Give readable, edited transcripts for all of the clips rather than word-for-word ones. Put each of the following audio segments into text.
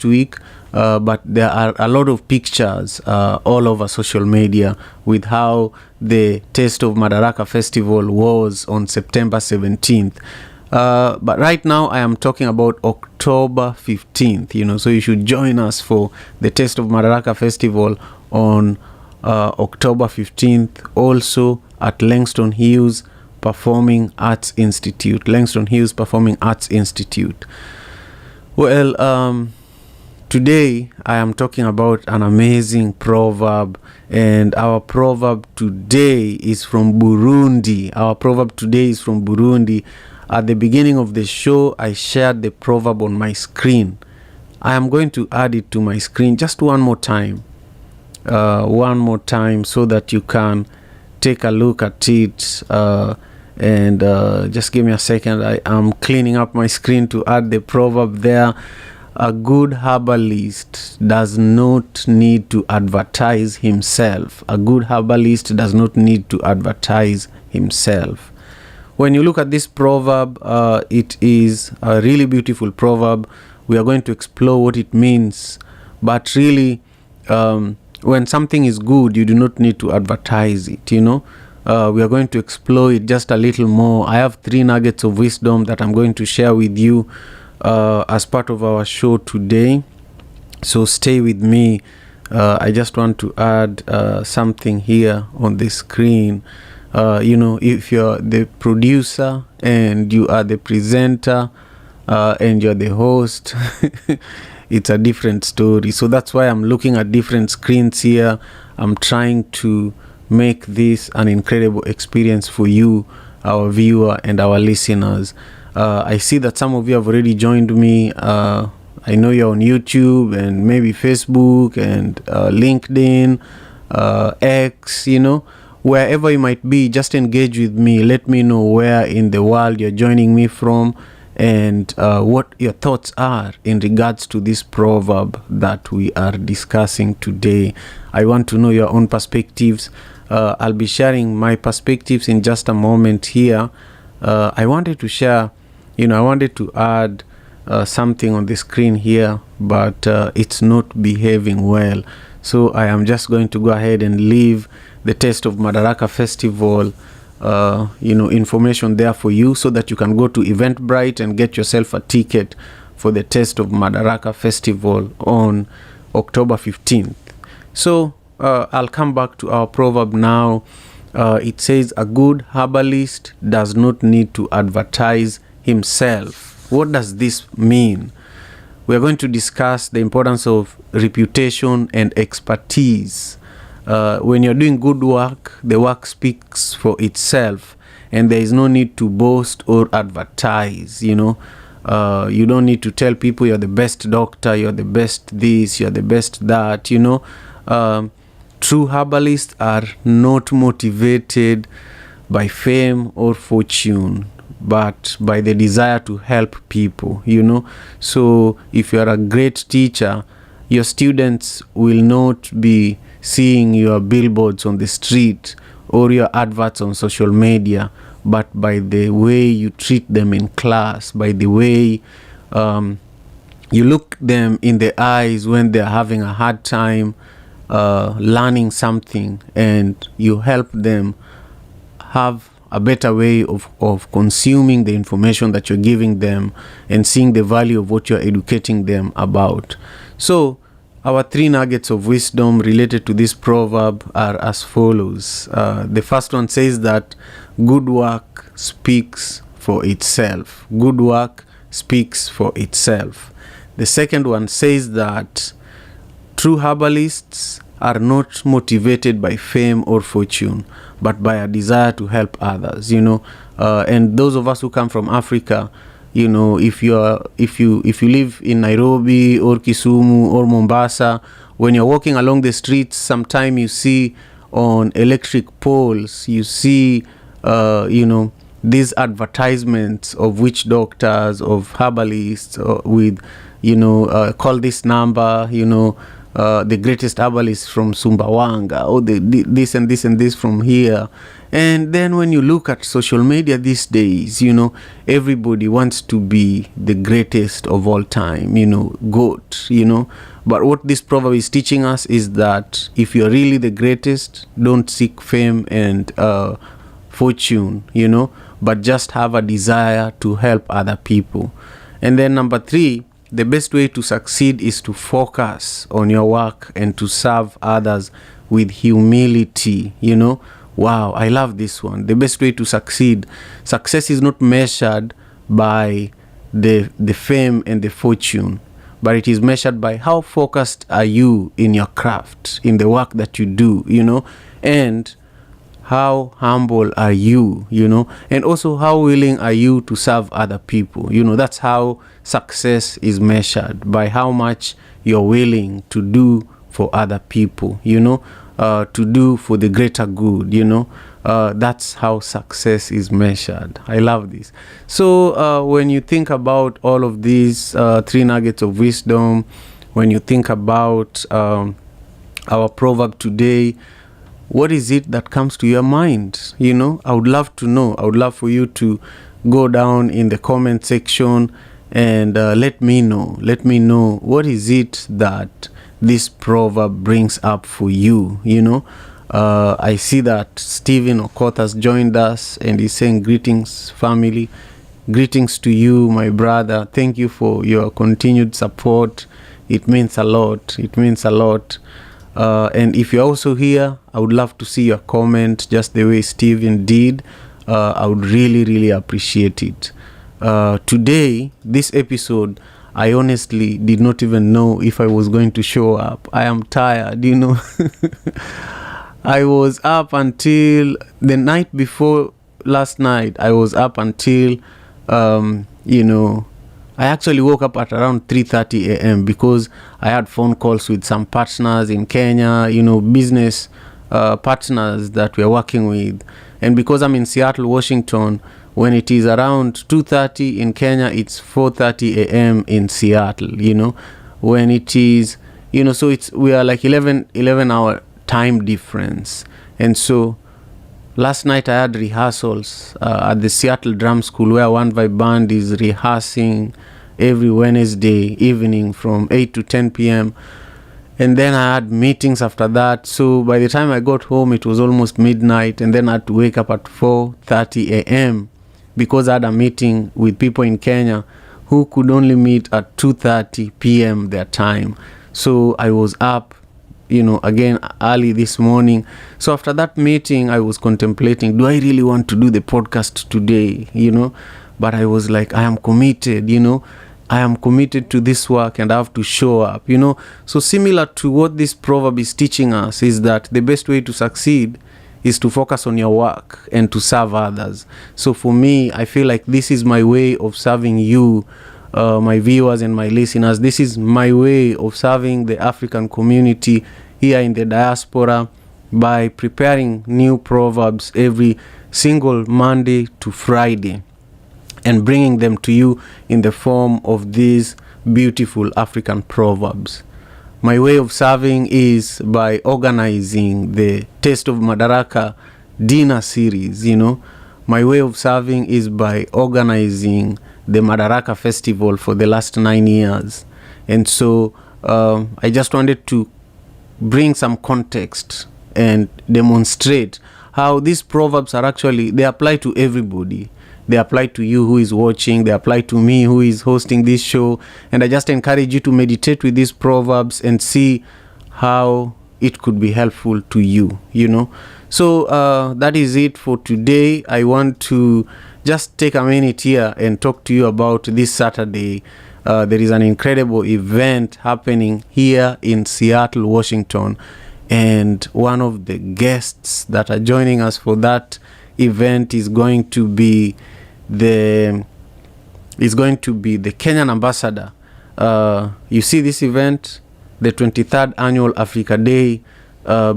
week, but there are a lot of pictures all over social media with how the Taste of Madaraka Festival was on September 17th. But right now I am talking about October 15th, so you should join us for the Taste of Madaraka Festival on October 15th, also at Langston Hughes Performing Arts Institute. Langston Hughes Performing Arts Institute. Well, today I am talking about an amazing proverb, and our proverb today is from Burundi. At the beginning of the show, I shared the proverb on my screen. I am going to add it to my screen just one more time so that you can take a look at it. And just give me a second. I am cleaning up my screen to add the proverb there. A good herbalist does not need to advertise himself. A good herbalist does not need to advertise himself. When you look at this proverb, it is a really beautiful proverb. We are going to explore what it means. But really, when something is good, you do not need to advertise it, we are going to explore it just a little more. I have 3 nuggets of wisdom that I'm going to share with you as part of our show today. So stay with me. I just want to add something here on the screen. If you're the producer and you are the presenter and you're the host, it's a different story. So that's why I'm looking at different screens here. I'm trying to make this an incredible experience for you, our viewer and our listeners. I see that some of you have already joined me. I know you're on YouTube and maybe Facebook and LinkedIn, X, wherever you might be. Just engage with me. Let me know where in the world you're joining me from and what your thoughts are in regards to this proverb that we are discussing today. I want to know your own perspectives. I'll be sharing my perspectives in just a moment here. I wanted to share, I wanted to add something on the screen here, but it's not behaving well. So I am just going to go ahead and leave the Taste of Madaraka Festival, information there for you so that you can go to Eventbrite and get yourself a ticket for the Taste of Madaraka Festival on October 15th. So I'll come back to our proverb now. It says, a good herbalist does not need to advertise himself. What does this mean? We are going to discuss the importance of reputation and expertise. When you're doing good work, the work speaks for itself, and there is no need to boast or advertise. You don't need to tell people you're the best doctor, you're the best this, you're the best that. True herbalists are not motivated by fame or fortune, but by the desire to help people, So if you are a great teacher, your students will not be seeing your billboards on the street or your adverts on social media, but by the way you treat them in class, by the way you look them in the eyes when they're having a hard time learning something, and you help them have a better way of consuming the information that you're giving them and seeing the value of what you're educating them about. So our 3 nuggets of wisdom related to this proverb are as follows. The first one says that good work speaks for itself. Good work speaks for itself. The second one says that true herbalists are not motivated by fame or fortune, but by a desire to help others, and those of us who come from Africa, if you live in Nairobi or Kisumu or Mombasa, when you're walking along the streets, sometime you see on electric poles, you see these advertisements of witch doctors, of herbalists, with call this number, the greatest herbalist from Sumbawanga, or this and this and this from here. And then when you look at social media these days, everybody wants to be the greatest of all time, GOAT, But what this proverb is teaching us is that if you're really the greatest, don't seek fame and fortune, but just have a desire to help other people. And then number 3, the best way to succeed is to focus on your work and to serve others with humility, Wow, I love this one. The best way to succeed. Success is not measured by the fame and the fortune, but it is measured by how focused are you in your craft, in the work that you do, and how humble are you, and also how willing are you to serve other people. That's how success is measured, by how much you're willing to do for other people, to do for the greater good, that's how success is measured. I love this. So when you think about all of these 3 nuggets of wisdom, when you think about our proverb today, what is it that comes to your mind? I would love to know. I would love for you to go down in the comment section and let me know. Let me know what is it that this proverb brings up for you. I see that Stephen Okoth has joined us and he's saying, greetings, family. Greetings to you, my brother. Thank you for your continued support. It means a lot. It means a lot. And if you're also here, I would love to see your comment just the way Stephen did. I would really, really appreciate it. Today, this episode, I honestly did not even know if I was going to show up. I am tired, I was up until the night before last night. I was up until, I actually woke up at around 3:30 a.m. because I had phone calls with some partners in Kenya, business partners that we're working with. And because I'm in Seattle, Washington, when it is around 2:30 in Kenya, it's 4:30 a.m. in Seattle, when it is, so we are like 11 hour time difference. And so last night I had rehearsals at the Seattle Drum School, where One Vibe Band is rehearsing every Wednesday evening from 8 to 10 p.m. And then I had meetings after that. So by the time I got home, it was almost midnight. And then I had to wake up at 4:30 a.m. because I had a meeting with people in Kenya who could only meet at 2:30 p.m. their time. So I was up, again early this morning. So after that meeting, I was contemplating, do I really want to do the podcast today? But I was like, I am committed, I am committed to this work and I have to show up, So similar to what this proverb is teaching us is that the best way to succeed is to focus on your work and to serve others. So for me, I feel like this is my way of serving you, my viewers and my listeners. This is my way of serving the African community here in the diaspora by preparing new proverbs every single Monday to Friday and bringing them to you in the form of these beautiful African proverbs. My way of serving is by organizing the Taste of Madaraka dinner series, My way of serving is by organizing the Madaraka Festival for the last 9 years. And so I just wanted to bring some context and demonstrate how these proverbs are actually, they apply to everybody. They apply to you who is watching. They apply to me who is hosting this show. And I just encourage you to meditate with these proverbs and see how it could be helpful to you, So that is it for today. I want to just take a minute here and talk to you about this Saturday. There is an incredible event happening here in Seattle, Washington. And one of the guests that are joining us for that event is going to be the Kenyan ambassador. You see this event, the 23rd annual Africa Day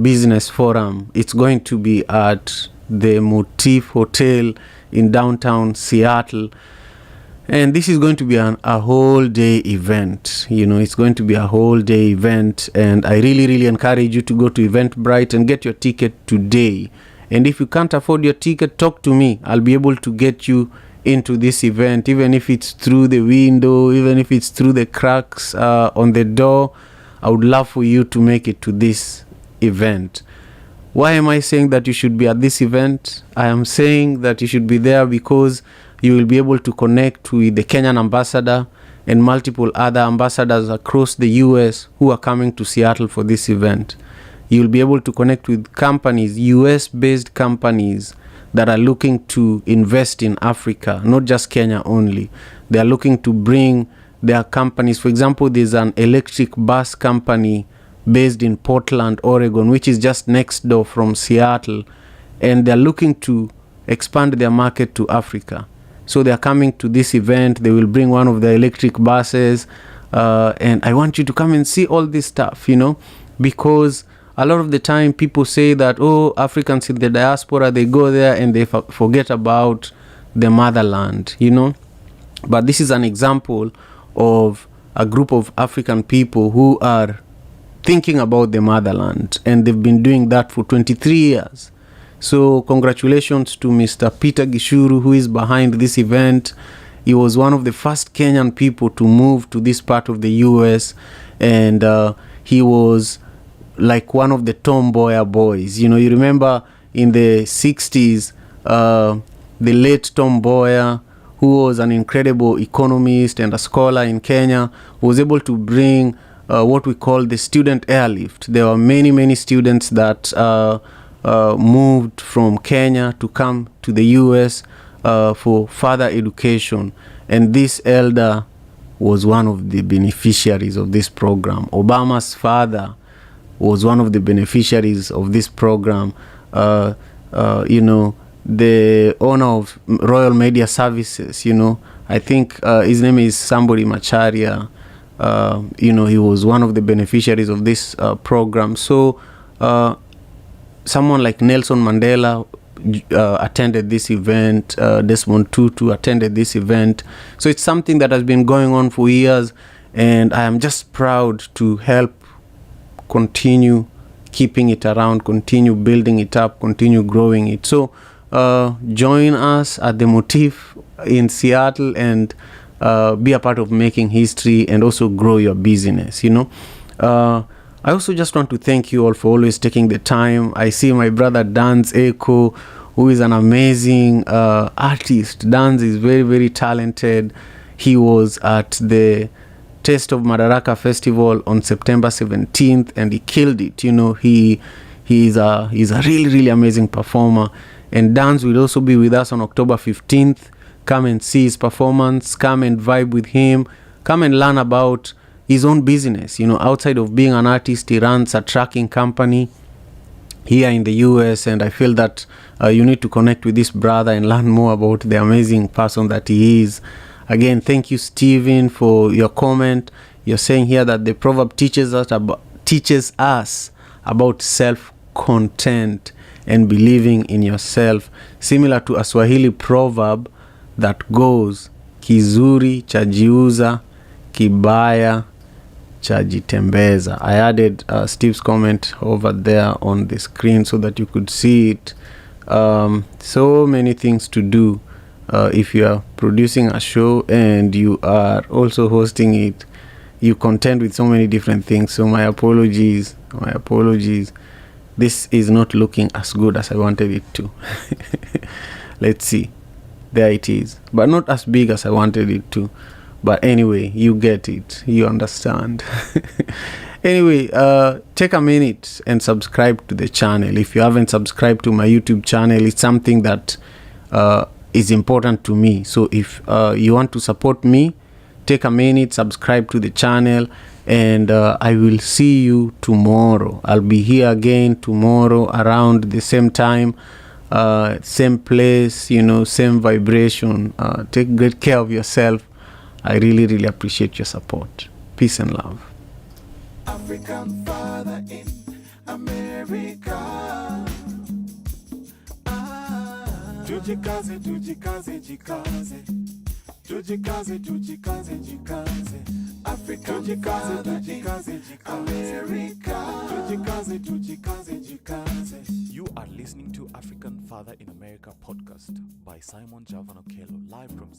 Business Forum. It's going to be at the Motif Hotel in downtown Seattle. And this is going to be a whole day event. It's going to be a whole day event. And I really, really encourage you to go to Eventbrite and get your ticket today. And if you can't afford your ticket, talk to me. I'll be able to get you into this event, even if it's through the window, even if it's through the cracks on the door. I would love for you to make it to this event. Why am I saying that you should be at this event? I am saying that you should be there because you will be able to connect with the Kenyan ambassador and multiple other ambassadors across the US who are coming to Seattle for this event. You'll be able to connect with companies, US-based companies that are looking to invest in Africa, not just Kenya only. They are looking to bring their companies. For example, there's an electric bus company based in Portland, Oregon, which is just next door from Seattle, and they're looking to expand their market to Africa. So they're coming to this event. They will bring one of the electric buses, and I want you to come and see all this stuff, because a lot of the time people say that, Africans in the diaspora, they go there and they forget about the motherland, But this is an example of a group of African people who are thinking about the motherland, and they've been doing that for 23 years. So congratulations to Mr. Peter Gishuru, who is behind this event. He was one of the first Kenyan people to move to this part of the US, and he was like one of the tomboy boys. You remember in the 60s, the late Tom Mboya, who was an incredible economist and a scholar in Kenya, was able to bring what we call the student airlift. There were many, many students that moved from Kenya to come to the US for further education. And this elder was one of the beneficiaries of this program. Obama's father was one of the beneficiaries of this program. The owner of Royal Media Services, I think his name is somebody Macharia. He was one of the beneficiaries of this program. So someone like Nelson Mandela attended this event. Desmond Tutu attended this event. So it's something that has been going on for years, and I am just proud to help continue keeping it around, continue building it up, continue growing it. So join us at the Motif in Seattle and be a part of making history and also grow your business. I also just want to thank you all for always taking the time. I see my brother Dan's Echo, who is an amazing artist. Dan's is very, very talented. He was at the Taste of Madaraka Festival on September 17th, and he killed it. He's a really, really amazing performer. And Dance will also be with us on October 15th. Come and see his performance. Come and vibe with him. Come and learn about his own business. Outside of being an artist, he runs a trucking company here in the US, and I feel that you need to connect with this brother and learn more about the amazing person that he is. Again, thank you, Steven, for your comment. You're saying here that the proverb teaches us about self-content and believing in yourself, similar to a Swahili proverb that goes, kizuri chajiuza, kibaya chajitembeza. I added Steve's comment over there on the screen so that you could see it. So many things to do if you are producing a show and you are also hosting it. You contend with so many different things. So my apologies. This is not looking as good as I wanted it to. Let's see. There it is. But not as big as I wanted it to. But anyway, you get it. You understand. Anyway, take a minute and subscribe to the channel. If you haven't subscribed to my YouTube channel, it's something that is important to me. So if you want to support me, take a minute, subscribe to the channel, and I will see you tomorrow. I'll be here again tomorrow around the same time, same place, same vibration. Take great care of yourself. I really, really appreciate your support. Peace and love. African father in America. Tujikaze, tujikaze, jikaze. Tujikaze, tujikaze, jikaze. African Father in America. Tujikaze, tujikaze, jikaze. You are listening to African Father in America podcast by Simon Javan Okello, live from